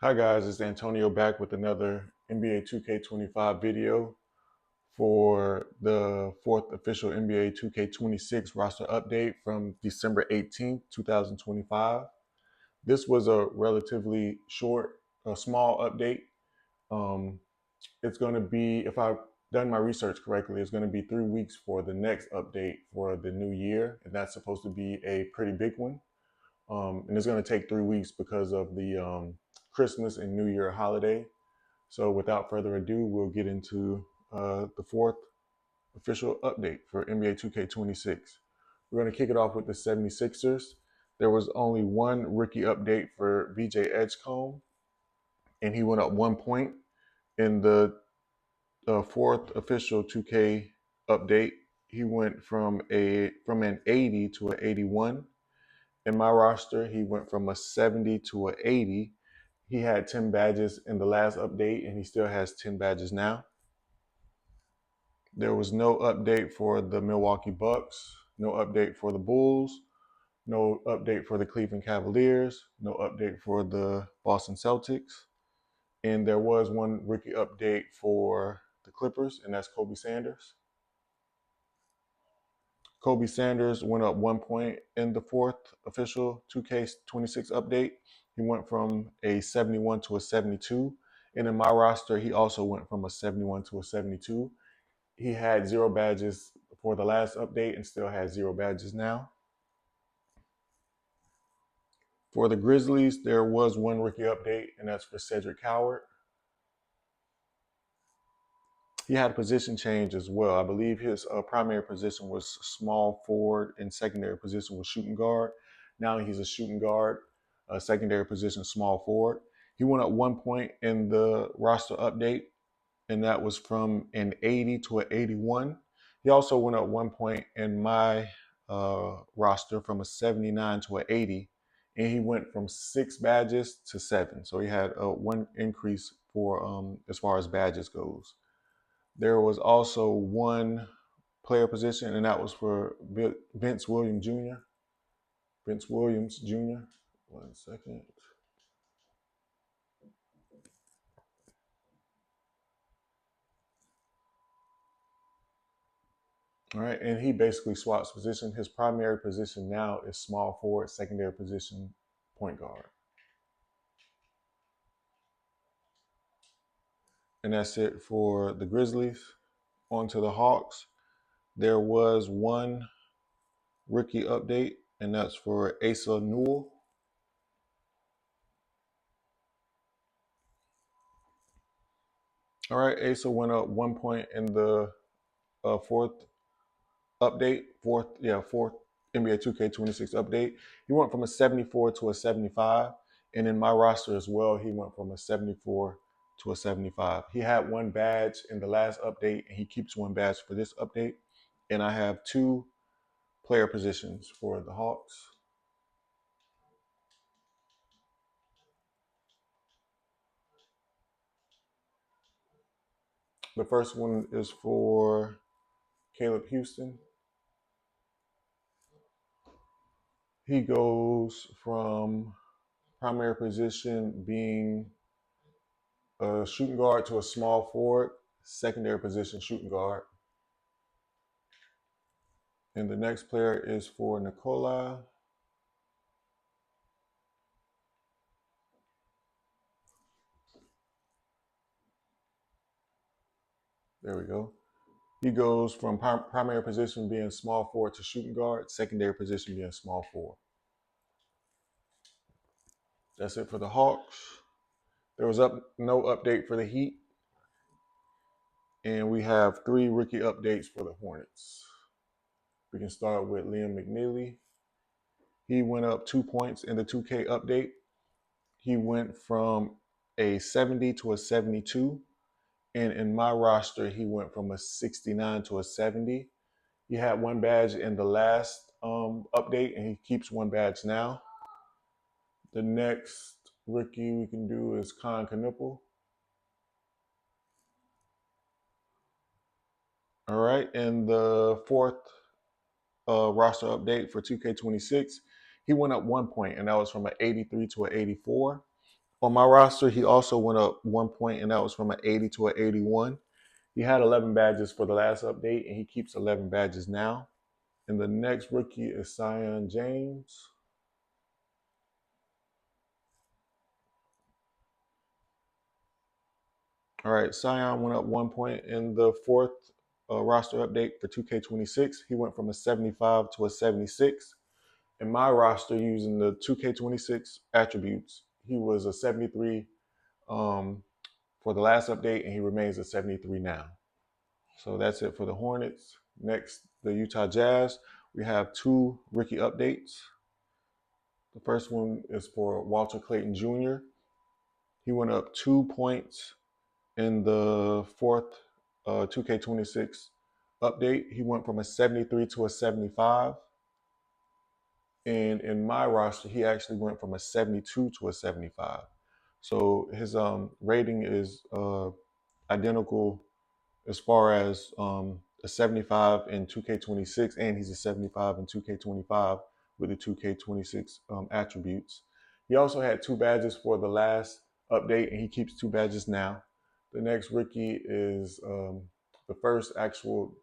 Hi guys, it's Antonio back with another NBA 2K25 video for the fourth official NBA 2K26 roster update from December 18th, 2025. This was a relatively short, small update. Um, it's going to be, if I've done my research correctly, it's going to be 3 weeks for the next update for the new year, and that's supposed to be a pretty big one. And it's going to take 3 weeks because of the Christmas and New Year holiday. So without further ado, we'll get into the fourth official update for NBA 2K26. We're going to kick it off with the 76ers. There was only one rookie update for VJ Edgecombe, and he went up 1 point in the fourth official 2K update. He went from an 80 to an 81. In my roster, he went from a 70 to an 80. He had 10 badges in the last update, and he still has 10 badges now. There was no update for the Milwaukee Bucks, no update for the Bulls, no update for the Cleveland Cavaliers, no update for the Boston Celtics. And there was one rookie update for the Clippers, and that's Kobe Sanders. Kobe Sanders went up 1 point in the fourth official 2K26 update. He went from a 71 to a 72. And in my roster, he also went from a 71 to a 72. He had 0 badges for the last update and still has 0 badges now. For the Grizzlies, there was one rookie update, and that's for Cedric Howard. He had a position change as well. I believe his primary position was small forward and secondary position was shooting guard. Now he's a shooting guard, secondary position small forward. He went up 1 point in the roster update, and that was from an 80 to an 81. He also went up 1 point in my roster from a 79 to an 80, and he went from 6 badges to 7. So he had one increase for as far as badges goes. There was also one player position, and that was for Vince Williams Jr. Vince Williams Jr. 1 second. All right, and he basically swaps position. His primary position now is small forward, secondary position point guard. And that's it for the Grizzlies. On to the Hawks. There was one rookie update, and that's for Asa Newell. All right, Asa went up 1 point in the fourth fourth NBA 2K26 update. He went from a 74 to a 75. And in my roster as well, he went from a 74 to a 75. He had 1 badge in the last update, and he keeps 1 badge for this update. And I have 2 player positions for the Hawks. The first one is for Caleb Houston. He goes from primary position being a shooting guard to a small forward, secondary position shooting guard. And the next player is for Nikola. There we go. He goes from primary position being small forward to shooting guard, secondary position being small forward. That's it for the Hawks. There was no update for the Heat. And we have 3 rookie updates for the Hornets. We can start with Liam McNeely. He went up 2 points in the 2K update. He went from a 70 to a 72. And in my roster, he went from a 69 to a 70. He had 1 badge in the last update, and he keeps 1 badge now. The next rookie we can do is Khan Knipple. All right, and the fourth roster update for 2K26, he went up 1 point, and that was from an 83 to an 84. On my roster, he also went up 1 point, and that was from an 80 to an 81. He had 11 badges for the last update, and he keeps 11 badges now. And the next rookie is Sion James. All right, Sion went up 1 point in the fourth roster update for 2K26. He went from a 75 to a 76. In my roster, using the 2K26 attributes, he was a 73 for the last update, and he remains a 73 now. So that's it for the Hornets. Next, the Utah Jazz. We have two rookie updates. The first one is for Walter Clayton Jr. He went up 2 points in the fourth 2K26 update. He went from a 73 to a 75. And in my roster, he actually went from a 72 to a 75. So his rating is identical as far as a 75 in 2K26, and he's a 75 in 2K25 with the 2K26 attributes. He also had two badges for the last update, and he keeps two badges now. The next rookie is the first actual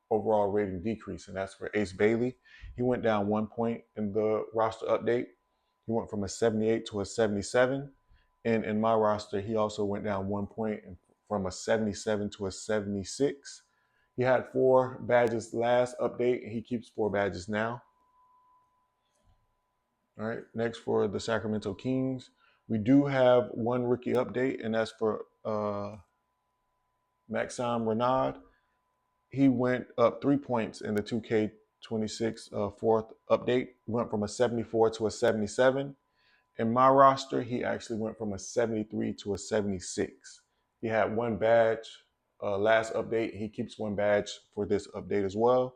overall rating decrease, and that's for Ace Bailey. He went down 1 point in the roster update. He went from a 78 to a 77. And in my roster, he also went down 1 point from a 77 to a 76. He had 4 badges last update, and he keeps 4 badges now. All right, next for the Sacramento Kings, we do have one rookie update, and that's for Maxime Renaud. He went up 3 points in the 2K26 fourth update. Went from a 74 to a 77. In my roster, he actually went from a 73 to a 76. He had one badge last update. He keeps one badge for this update as well.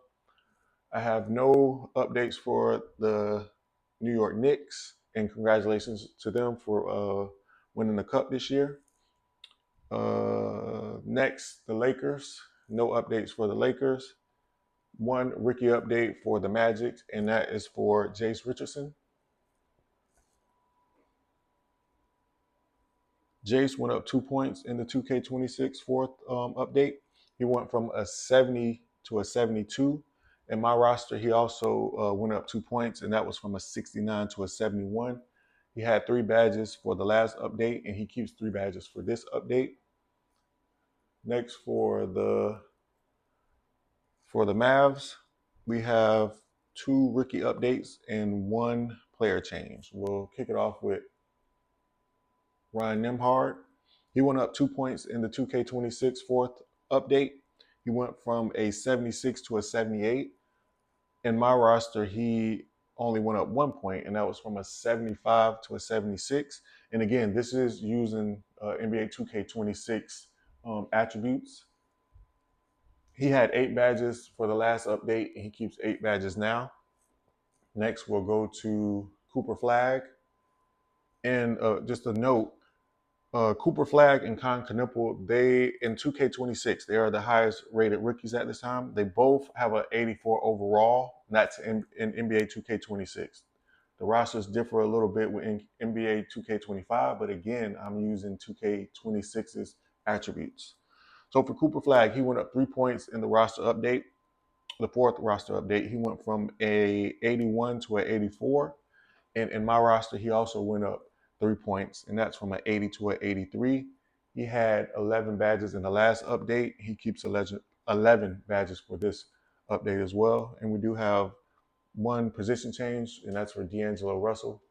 I have no updates for the New York Knicks, and congratulations to them for winning the cup this year. Next, the Lakers. No updates for the Lakers. One rookie update for the Magic, and that is for Jace Richardson. Jace went up 2 points in the 2K26 fourth update. He went from a 70 to a 72. In my roster, he also went up 2 points, and that was from a 69 to a 71. He had 3 badges for the last update, and he keeps 3 badges for this update. Next, for the Mavs, we have 2 rookie updates and 1 player change. We'll kick it off with Ryan Nembhard. He went up 2 points in the 2K26 fourth update. He went from a 76 to a 78. In my roster, he only went up 1 point, and that was from a 75 to a 76. And again, this is using NBA 2K26 attributes. He had 8 badges for the last update, and he keeps 8 badges now. Next, we'll go to Cooper Flagg. And just a note, Cooper Flagg and Con Knipple, they in 2K26, they are the highest rated rookies at this time. They both have an 84 overall. That's in NBA 2K26. The rosters differ a little bit with NBA 2K25, but again, I'm using 2K26's attributes. So for Cooper Flagg, he went up 3 points in the roster update. The fourth roster update, he went from a 81 to an 84. And in my roster, he also went up 3 points, and that's from an 80 to an 83. He had 11 badges in the last update. He keeps 11 badges for this update as well. And we do have one position change, and that's for D'Angelo Russell.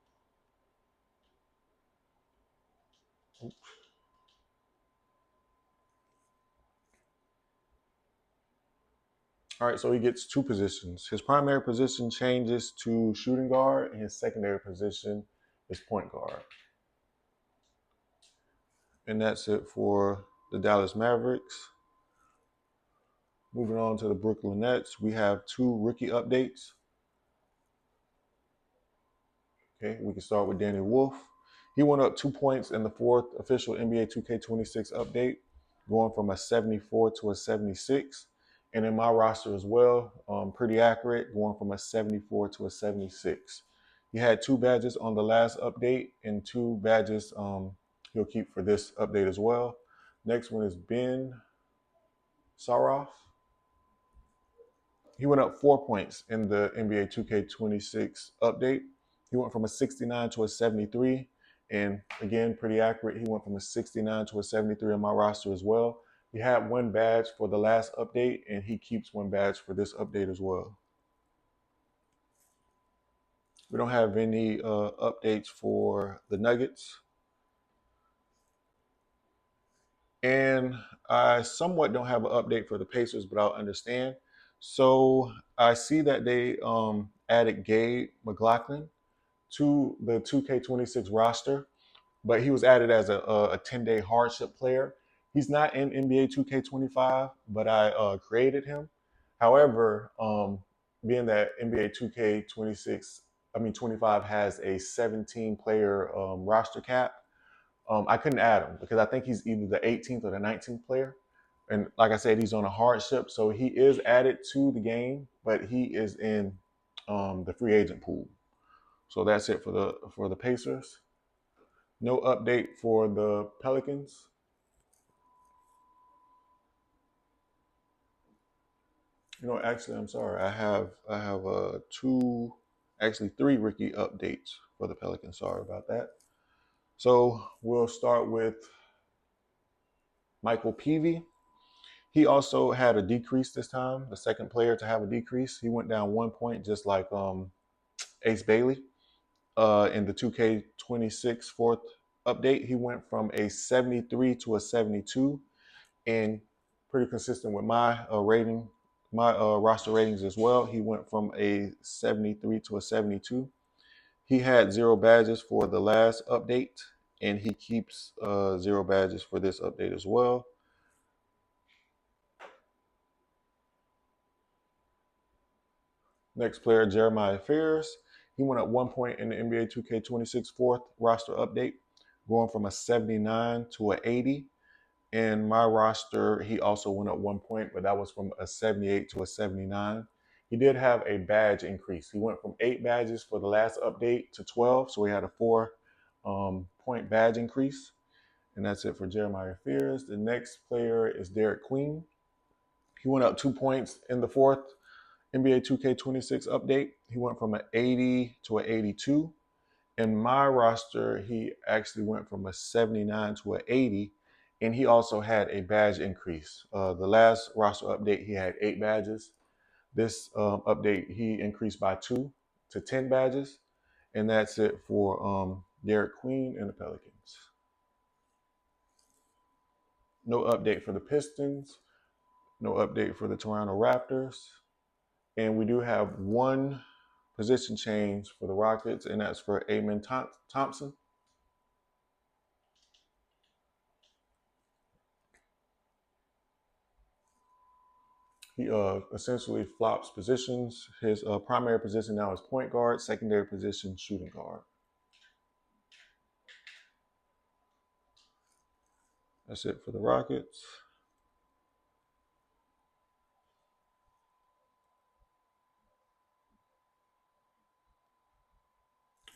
Oops. All right, so he gets 2 positions. His primary position changes to shooting guard, and his secondary position is point guard. And that's it for the Dallas Mavericks. Moving on to the Brooklyn Nets, we have 2 rookie updates. Okay, we can start with Danny Wolf. He went up 2 points in the fourth official NBA 2K26 update, going from a 74 to a 76. And in my roster as well, pretty accurate, going from a 74 to a 76. He had 2 badges on the last update and 2 badges He'll keep for this update as well. Next one is Ben Saroff. He went up 4 points in the NBA 2K26 update. He went from a 69 to a 73. And again, pretty accurate. He went from a 69 to a 73 on my roster as well. He had one badge for the last update, and he keeps one badge for this update as well. We don't have any updates for the Nuggets. And I somewhat don't have an update for the Pacers, but I'll understand. So I see that they added Gabe McLaughlin to the 2K26 roster, but he was added as a 10-day hardship player. He's not in NBA 2K25, but I created him. However, being that NBA 2K26, 25 has a 17-player roster cap, I couldn't add him because I think he's either the 18th or the 19th player. And like I said, he's on a hardship, so he is added to the game, but he is in the free agent pool. So that's it for the Pacers. No update for the Pelicans. Actually, I'm sorry. I have three rookie updates for the Pelicans. Sorry about that. So we'll start with Michael Peavy. He also had a decrease this time, the second player to have a decrease. He went down 1 point, just like Ace Bailey. In the 2K26 fourth update, he went from a 73 to a 72, and pretty consistent with my roster ratings as well. He went from a 73 to a 72. He had 0 badges for the last update, and he keeps 0 badges for this update as well. Next player, Jeremiah Fears. He went up 1 point in the NBA 2K26 fourth roster update, going from a 79 to an 80. In my roster, he also went up 1 point, but that was from a 78 to a 79. He did have a badge increase. He went from 8 badges for the last update to 12, so he had a 4-point badge increase. And that's it for Jeremiah Fears. The next player is Derek Queen. He went up 2 points in the fourth NBA 2K26 update. He went from an 80 to an 82. In my roster, he actually went from a 79 to an 80, and he also had a badge increase. The last roster update, he had 8 badges. This update, he increased by 2 to 10 badges, and that's it for Derek Queen and the Pelicans. No update for the Pistons. No update for the Toronto Raptors. And we do have one position change for the Rockets, and that's for Amen Thompson. He essentially flops positions. His primary position now is point guard, secondary position, shooting guard. That's it for the Rockets.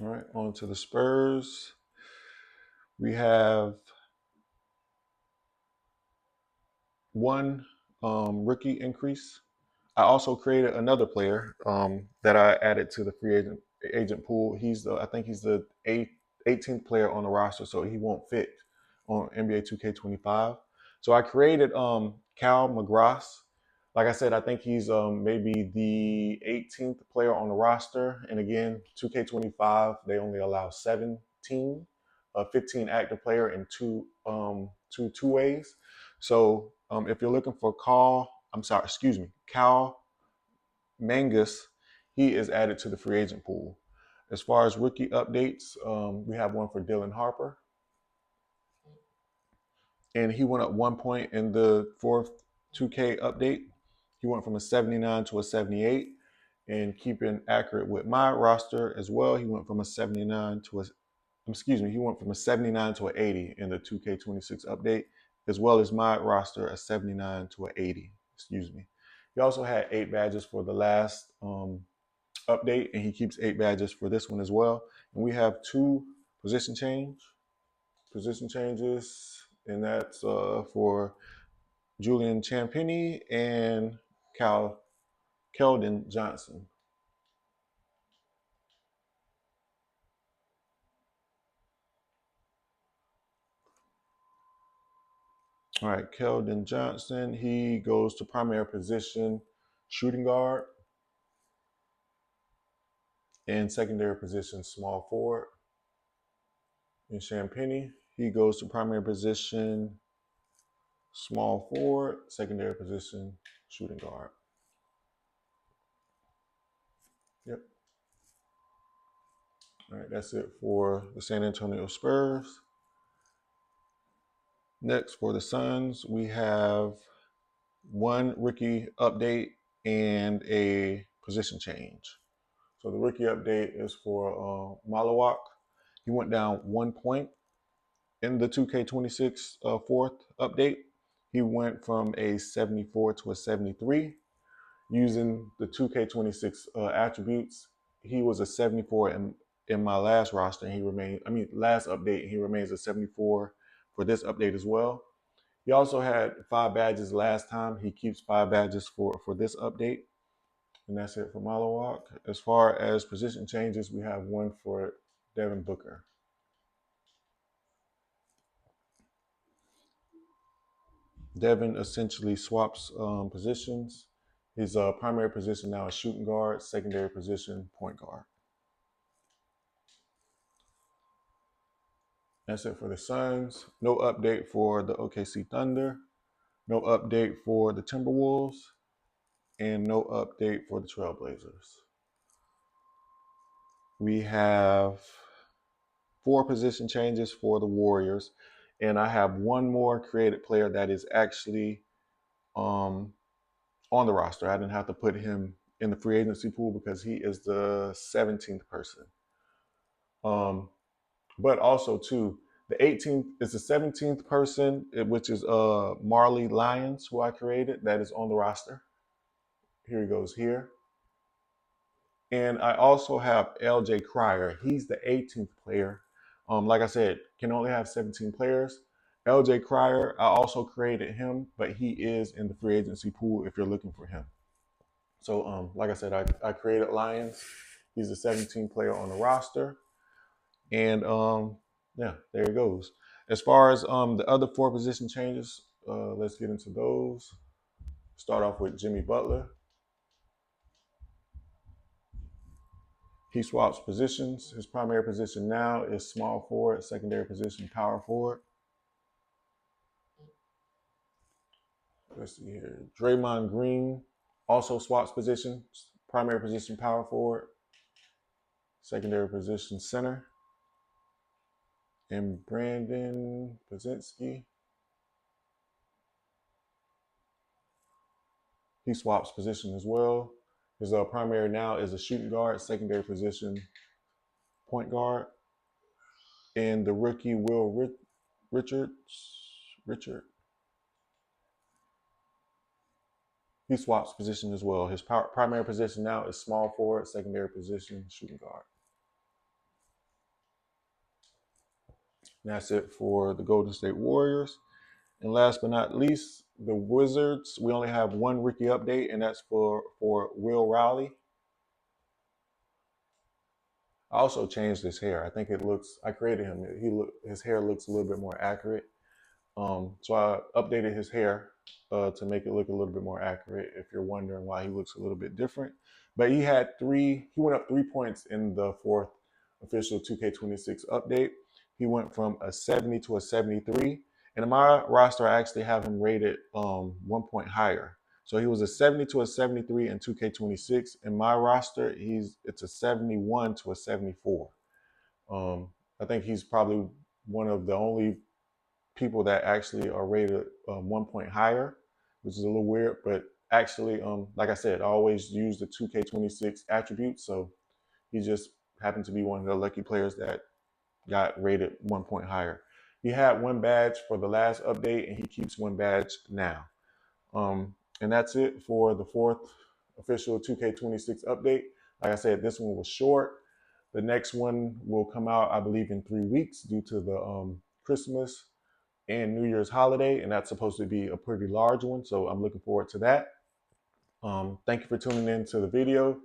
All right, on to the Spurs. We have one rookie increase. I also created another player that I added to the free agent pool. I think he's the 18th player on the roster, so he won't fit on NBA 2K25. So I created Cal McGrath. Like I said, I think he's maybe the 18th player on the roster. And again, 2K25, they only allow 17, 15 active player and two ways. So if you're looking for Cal Mangus, he is added to the free agent pool. As far as rookie updates, we have one for Dylan Harper. And he went up 1 point in the fourth 2K update. He went from a 79 to a 78. And keeping accurate with my roster as well, he went from a 79 to he went from a 79 to an 80 in the 2K26 update, as well as my roster, a 79 to an 80. He also had 8 badges for the last update, and he keeps 8 badges for this one as well. And we have 2 position change. position changes, and that's for Julian Champini and Keldon Johnson. All right, Keldon Johnson, he goes to primary position shooting guard and secondary position small forward. And Champini, he goes to primary position small forward, secondary position shooting guard. Yep. All right, that's it for the San Antonio Spurs. Next, for the Suns, we have one rookie update and a position change. So the rookie update is for Malawak. He went down 1 point in the 2K26 fourth update. He went from a 74 to a 73. Using the 2K26 attributes, he was a 74 in my last roster, and last update, he remains a 74 for this update as well. He also had 5 badges last time. He keeps 5 badges for this update. And that's it for Malawak. As far as position changes, we have one for Devin Booker. Devin essentially swaps positions. His primary position now is shooting guard, secondary position, point guard. That's it for the Suns. No update for the OKC Thunder. No update for the Timberwolves. And no update for the Trailblazers. We have 4 position changes for the Warriors. And I have one more created player that is actually on the roster. I didn't have to put him in the free agency pool because he is the 17th person. But also, too, the 18th is the 17th person, which is Marley Lyons, who I created, that is on the roster. Here he goes here. And I also have LJ Cryer. He's the 18th player. Like I said, can only have 17 players. LJ Cryer, I also created him, but he is in the free agency pool if you're looking for him. So, like I said, I created Lyons. He's the 17th player on the roster. And yeah, there it goes. As far as the other 4 position changes, let's get into those. Start off with Jimmy Butler. He swaps positions. His primary position now is small forward, secondary position power forward. Let's see here. Draymond Green also swaps positions. Primary position power forward, secondary position center. And Brandon Pozinski, he swaps position as well. His primary now is a shooting guard, secondary position point guard. And the rookie Will Richard, he swaps position as well. His primary position now is small forward, secondary position shooting guard. And that's it for the Golden State Warriors. And last but not least, the Wizards. We only have one rookie update, and that's for Will Raleigh. I also changed his hair. I think I created him. His hair looks a little bit more accurate. So I updated his hair to make it look a little bit more accurate if you're wondering why he looks a little bit different. But he went up 3 points in the 4th official 2K26 update. He went from a 70 to a 73. And in my roster, I actually have him rated 1 point higher. So he was a 70 to a 73 in 2K26. In my roster, it's a 71 to a 74. I think he's probably one of the only people that actually are rated 1 point higher, which is a little weird. But actually, like I said, I always use the 2K26 attributes. So he just happened to be one of the lucky players that got rated 1 point higher. He had 1 badge for the last update, and he keeps 1 badge now. And that's it for the 4th official 2K26 update. Like I said, this one was short. The next one will come out, I believe, in 3 weeks due to the Christmas and New Year's holiday, and that's supposed to be a pretty large one. So I'm looking forward to that. Thank you for tuning in to the video.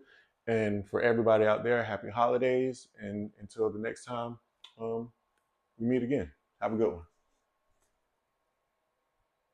And for everybody out there, happy holidays. And until the next time we meet again, have a good one.